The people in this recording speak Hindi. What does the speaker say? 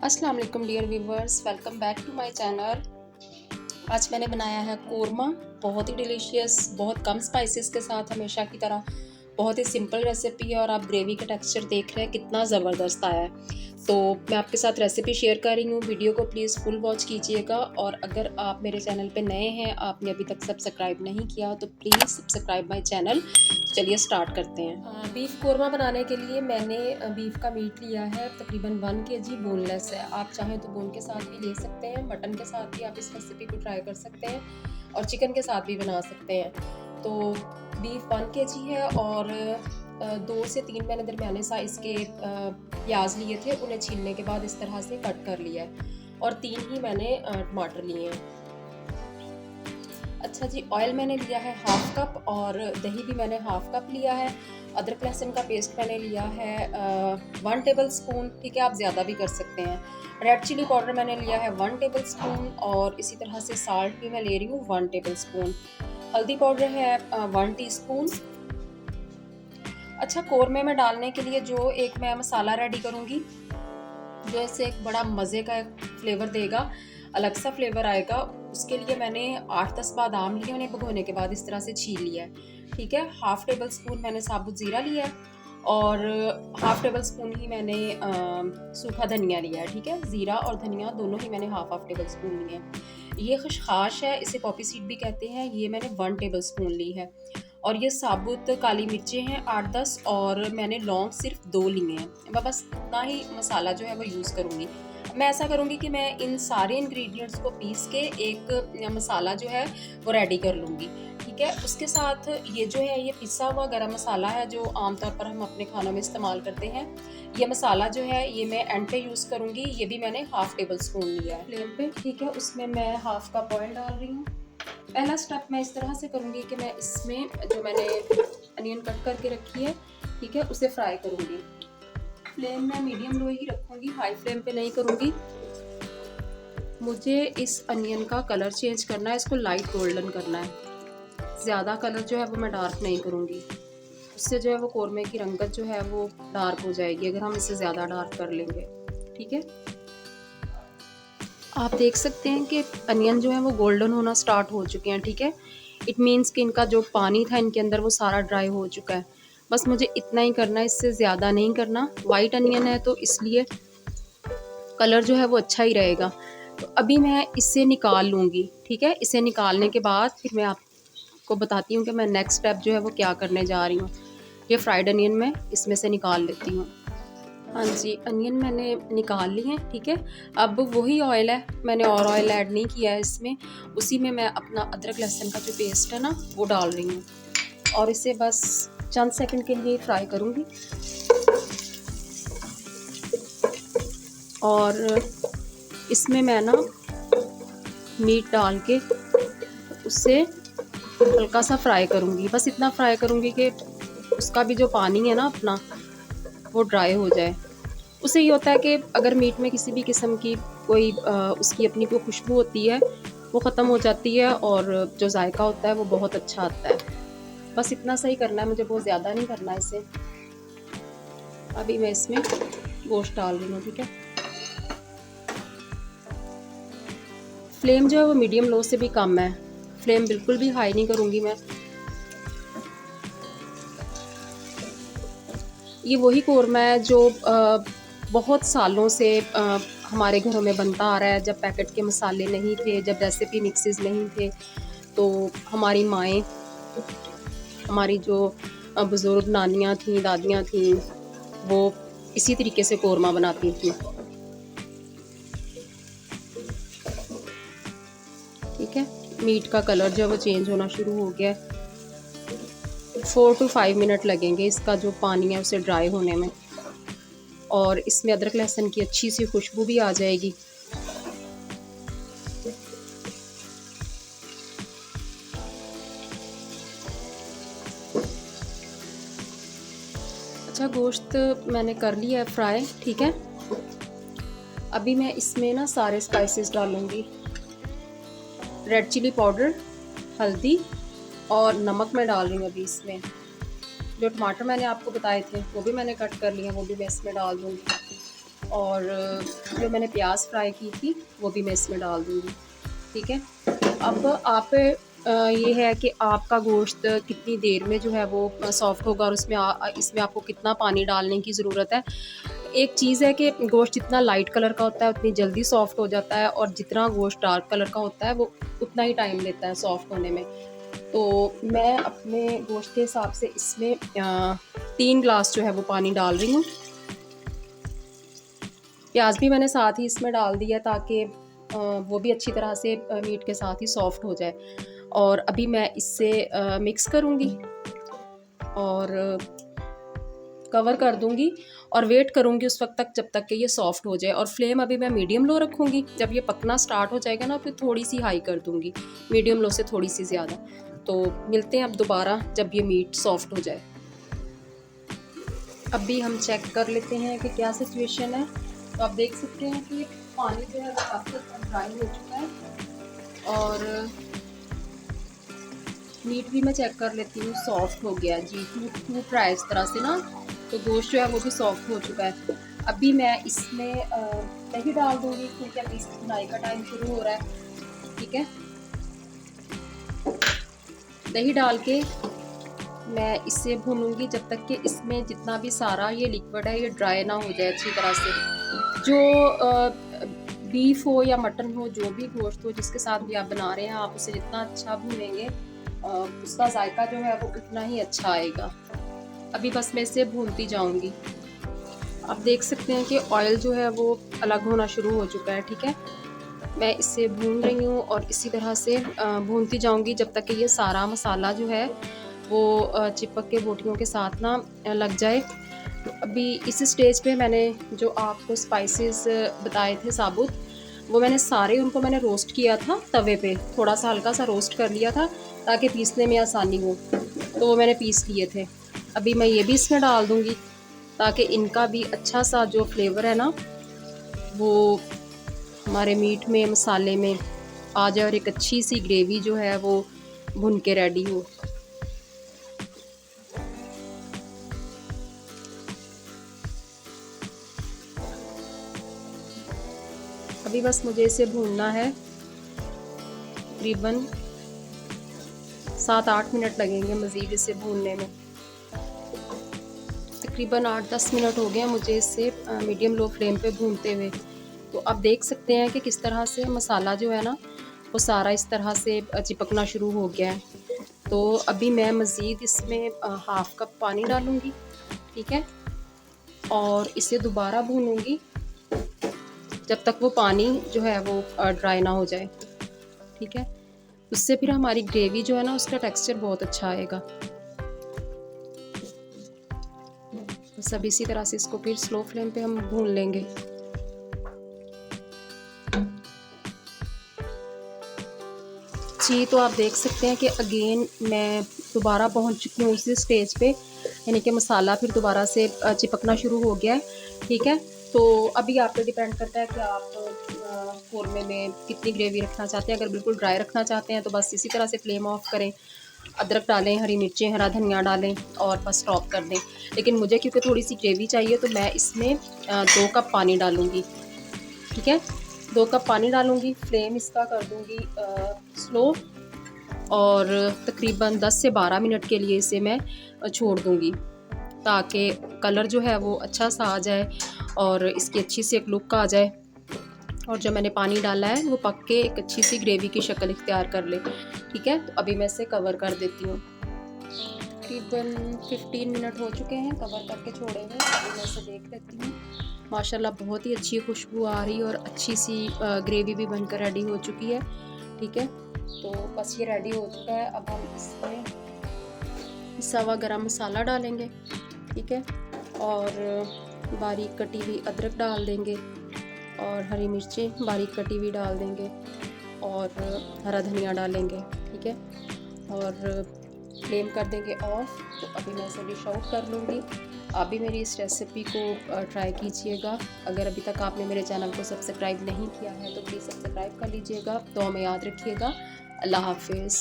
अस्सलाम वालेकुम dear viewers, welcome back to my channel. आज मैंने बनाया है कोरमा, बहुत ही डिलीशियस, बहुत कम स्पाइसेस के साथ, हमेशा की तरह बहुत ही सिंपल रेसिपी है। और आप ग्रेवी का टेक्सचर देख रहे हैं कितना ज़बरदस्त आया है। तो मैं आपके साथ रेसिपी शेयर कर रही हूँ, वीडियो को प्लीज़ फुल वॉच कीजिएगा। और अगर आप मेरे चैनल पे नए हैं, आपने अभी तक सब्सक्राइब नहीं किया तो प्लीज़ सब्सक्राइब माय चैनल। चलिए स्टार्ट करते हैं। बीफ कोरमा बनाने के लिए मैंने बीफ का मीट लिया है, तकरीबन 1 kg बोनलेस है। आप चाहें तो बोन के साथ भी ले सकते हैं, मटन के साथ भी आप इस रेसिपी को ट्राई कर सकते हैं और चिकन के साथ भी बना सकते हैं। तो बीफ 1 kg है और 2 से 3 मैंने दरमियाने साइज़ के प्याज लिए थे, उन्हें छीलने के बाद इस तरह से कट कर लिया है। और 3 ही मैंने टमाटर लिए हैं। अच्छा जी, ऑयल मैंने लिया है 1/2 कप और दही भी मैंने 1/2 कप लिया है। अदरक लहसुन का पेस्ट मैंने लिया है 1 टेबल स्पून, ठीक है, आप ज़्यादा भी कर सकते हैं। रेड चिली पाउडर मैंने लिया है 1 टेबल स्पून और इसी तरह से साल्ट भी मैं ले रही हूँ 1 टेबल स्पून। हल्दी पाउडर है 1 टीस्पून। अच्छा, कोरमे में डालने के लिए जो एक मैं मसाला रेडी करूँगी, जो इससे एक बड़ा मज़े का फ्लेवर देगा, अलग सा फ्लेवर आएगा, उसके लिए मैंने 8-10 बादाम लिए, उन्हें भिगोने के बाद इस तरह से छील लिया है, ठीक है। 1/2 टेबल स्पून मैंने साबुत ज़ीरा लिया है और 1/2 टेबल स्पून ही मैंने सूखा धनिया लिया है, ठीक है। ज़ीरा और धनिया दोनों ही मैंने 1/2 टेबल स्पून लिए हैं। ये खशखाश है, इसे पॉपी सीड भी कहते हैं, ये मैंने 1 टेबल स्पून ली है। और ये साबुत काली मिर्चें हैं 8-10 और मैंने लौंग सिर्फ 2 लिए हैं। मैं बस इतना ही मसाला जो है वो यूज़ करूँगी। मैं ऐसा करूँगी कि मैं इन सारे इंग्रेडिएंट्स को पीस के एक मसाला जो है वो रेडी कर लूँगी, ठीक है। उसके साथ ये जो है, ये पिसा हुआ गरम मसाला है जो आमतौर पर हम अपने खानों में इस्तेमाल करते हैं। ये मसाला जो है ये मैं एंड पे यूज़ करूँगी। ये भी मैंने 1/2 टेबल स्पून लिया है फ्लेम पे, ठीक है। उसमें मैं 1/2 कप ऑयल डाल रही हूँ। पहला स्टेप मैं इस तरह से करूँगी कि मैं इसमें जो मैंने अनियन कट करके रखी है, ठीक है, उसे फ्राई करूँगी। फ्लेम मैं मीडियम लो ही रखूँगी, हाई फ्लेम पे नहीं करूँगी। मुझे इस अनियन का कलर चेंज करना है, इसको लाइट गोल्डन करना है। ज़्यादा कलर जो है वो मैं डार्क नहीं करूँगी, उससे जो है वो कोरमे की रंगत जो है वो डार्क हो जाएगी अगर हम इसे ज़्यादा डार्क कर लेंगे, ठीक है। आप देख सकते हैं कि अनियन जो है वो गोल्डन होना स्टार्ट हो चुके हैं, ठीक है। इट मीन्स कि इनका जो पानी था इनके अंदर वो सारा ड्राई हो चुका है। बस मुझे इतना ही करना है, इससे ज़्यादा नहीं करना। वाइट अनियन है तो इसलिए कलर जो है वो अच्छा ही रहेगा। तो अभी मैं इसे निकाल लूँगी, ठीक है। इसे निकालने के बाद फिर मैं आपको बताती हूँ कि मैं नेक्स्ट स्टेप जो है वो क्या करने जा रही हूँ। ये फ्राइड अनियन मैं इसमें से निकाल लेती हूँ। हाँ जी, अनियन मैंने निकाल ली हैं, ठीक है। अब वही ऑयल है, मैंने और ऑयल ऐड नहीं किया है इसमें। उसी में मैं अपना अदरक लहसुन का जो पेस्ट है ना वो डाल रही हूँ और इसे बस चंद सेकंड के लिए फ्राई करूँगी। और इसमें मैं ना मीट डाल के उससे हल्का सा फ्राई करूँगी। बस इतना फ्राई करूँगी कि उसका भी जो पानी है ना अपना वो ड्राई हो जाए। उससे ये होता है कि अगर मीट में किसी भी किस्म की कोई उसकी अपनी कोई खुशबू होती है वो ख़त्म हो जाती है और जो जायका होता है वो बहुत अच्छा आता है। बस इतना सही करना है, मुझे बहुत ज़्यादा नहीं करना है इसे। अभी मैं इसमें गोश्त डाल रही हूँ, ठीक है। फ्लेम जो है वो मीडियम लो से भी कम है, फ्लेम बिल्कुल भी हाई नहीं करूँगी मैं। ये वही कोरमा है जो बहुत सालों से हमारे घरों में बनता आ रहा है। जब पैकेट के मसाले नहीं थे, जब रेसिपी मिक्सेस नहीं थे, तो हमारी माएँ, हमारी जो बुज़ुर्ग नानियाँ थीं, दादियाँ थीं, वो इसी तरीके से कोरमा बनाती थीं, ठीक है। मीट का कलर जो है वो चेंज होना शुरू हो गया है। 4 to 5 मिनट लगेंगे इसका जो पानी है उसे ड्राई होने में, और इसमें अदरक लहसुन की अच्छी सी खुशबू भी आ जाएगी। अच्छा, गोश्त मैंने कर लिया है फ्राई, ठीक है। अभी मैं इसमें ना सारे स्पाइसेस डालूँगी। रेड चिली पाउडर, हल्दी और नमक मैं डाल रही हूँ अभी इसमें। जो टमाटर मैंने आपको बताए थे वो भी मैंने कट कर लिए हैं, वो भी मैं इसमें डाल दूँगी। और जो मैंने प्याज फ्राई की थी वो भी मैं इसमें डाल दूँगी। ठीक है, अब आप ये है कि आपका गोश्त कितनी देर में जो है वो सॉफ्ट होगा और इसमें आपको कितना पानी डालने की ज़रूरत है। एक चीज़ है कि गोश्त जितना लाइट कलर का होता है उतनी जल्दी सॉफ्ट हो जाता है, और जितना गोश्त डार्क कलर का होता है वो उतना ही टाइम लेता है सॉफ्ट होने में। तो मैं अपने गोश्त के हिसाब से इसमें 3 ग्लास जो है वो पानी डाल रही हूँ। प्याज भी मैंने साथ ही इसमें डाल दिया ताकि वो भी अच्छी तरह से मीट के साथ ही सॉफ्ट हो जाए। और अभी मैं इससे मिक्स करूँगी और कवर कर दूँगी और वेट करूँगी उस वक्त तक जब तक कि ये सॉफ्ट हो जाए। और फ्लेम अभी मैं मीडियम लो रखूँगी। जब ये पकना स्टार्ट हो जाएगा ना फिर थोड़ी सी हाई कर दूँगी, मीडियम लो से थोड़ी सी ज़्यादा। तो मिलते हैं अब दोबारा जब ये मीट सॉफ्ट हो जाए। अभी हम चेक कर लेते हैं कि क्या सिचुएशन है। तो आप देख सकते हैं कि पानी जो है वो काफ़ी ड्राई हो चुका है और मीट भी मैं चेक कर लेती हूँ, सॉफ्ट हो गया जी, टूट रहा है इस तरह से ना। तो गोश्त जो है वो भी सॉफ्ट हो चुका है। अभी मैं इसमें दही डाल दूँगी क्योंकि अभी इसकी भुनाई का टाइम शुरू हो रहा है। ठीक है, दही डाल के मैं इसे भूनूंगी जब तक कि इसमें जितना भी सारा ये लिक्विड है ये ड्राई ना हो जाए अच्छी तरह से। जो बीफ हो या मटन हो, जो भी गोश्त हो जिसके साथ भी आप बना रहे हैं, आप उसे जितना अच्छा भूनेंगे उसका जायका जो है वो उतना ही अच्छा आएगा। अभी बस मैं इसे भूनती जाऊंगी। आप देख सकते हैं कि ऑयल जो है वो अलग होना शुरू हो चुका है। ठीक है, मैं इसे भून रही हूँ और इसी तरह से भूनती जाऊंगी जब तक कि ये सारा मसाला जो है वो चिपक के बोटियों के साथ ना लग जाए। तो अभी इस स्टेज पे मैंने जो आपको स्पाइसेस बताए थे साबुत, वो मैंने सारे उनको मैंने रोस्ट किया था तवे पे, थोड़ा सा हल्का सा रोस्ट कर लिया था ताकि पीसने में आसानी हो। तो वो मैंने पीस लिए थे। अभी मैं ये भी इसमें डाल दूँगी ताकि इनका भी अच्छा सा जो फ्लेवर है ना वो हमारे मीट में मसाले में आ जाए और एक अच्छी सी ग्रेवी जो है वो भुन के रेडी हो। अभी बस मुझे इसे भूनना है, तकरीबन 7-8 मिनट लगेंगे मज़ीद इसे भूनने में। तकरीबन 8-10 मिनट हो गए मुझे इसे मीडियम लो फ्लेम पे भूनते हुए। तो आप देख सकते हैं कि किस तरह से मसाला जो है ना वो सारा इस तरह से चिपकना शुरू हो गया है। तो अभी मैं मज़ीद इसमें हाफ़ कप पानी डालूँगी। ठीक है, और इसे दोबारा भूनूँगी जब तक वो पानी जो है वो ड्राई ना हो जाए। ठीक है, उससे फिर हमारी ग्रेवी जो है ना उसका टेक्सचर बहुत अच्छा आएगा। बस अब इसी तरह से इसको फिर स्लो फ्लेम पे हम भून लेंगे। जी, तो आप देख सकते हैं कि अगेन मैं दोबारा पहुंच चुकी हूँ इसी स्टेज पे, यानी कि मसाला फिर दोबारा से चिपकना शुरू हो गया है। ठीक है, तो अभी आप पे डिपेंड करता है कि आप कौरमे में कितनी ग्रेवी रखना चाहते हैं। अगर बिल्कुल ड्राई रखना चाहते हैं तो बस इसी तरह से फ्लेम ऑफ करें, अदरक डालें, हरी मिर्चें, हरा धनिया डालें और बस स्टॉप कर दें। लेकिन मुझे क्योंकि थोड़ी सी ग्रेवी चाहिए तो मैं इसमें 2 कप पानी डालूँगी। ठीक है, 2 कप पानी डालूँगी, फ्लेम इसका कर दूँगी स्लो और तकरीबन 10 से 12 मिनट के लिए इसे मैं छोड़ दूँगी ताकि कलर जो है वो अच्छा सा आ जाए और इसकी अच्छी सी एक लुक आ जाए और जो मैंने पानी डाला है वो पक के एक अच्छी सी ग्रेवी की शक्ल इख्तियार कर ले। ठीक है, तो अभी मैं इसे कवर कर देती हूँ। तकरीबन 15 मिनट हो चुके हैं कवर करके छोड़े हुए। अभी मैं इसे देख लेती हूँ। माशाल्लाह बहुत ही अच्छी खुशबू आ रही है और अच्छी सी ग्रेवी भी बनकर रेडी हो चुकी है। ठीक है, तो बस ये रेडी हो चुका है। अब हम इसमें पिसा हुआ गरम मसाला डालेंगे। ठीक है, और बारीक कटी हुई अदरक डाल देंगे और हरी मिर्चें बारीक कटी हुई डाल देंगे और हरा धनिया डालेंगे। ठीक है, और फ्लेम कर देंगे ऑफ। तो अभी मैं इसे डिश आउट कर लूँगी। आप भी मेरी इस रेसिपी को ट्राई कीजिएगा। अगर अभी तक आपने मेरे चैनल को सब्सक्राइब नहीं किया है तो प्लीज़ सब्सक्राइब कर लीजिएगा। दुआ में याद रखिएगा। अल्लाह हाफिज़।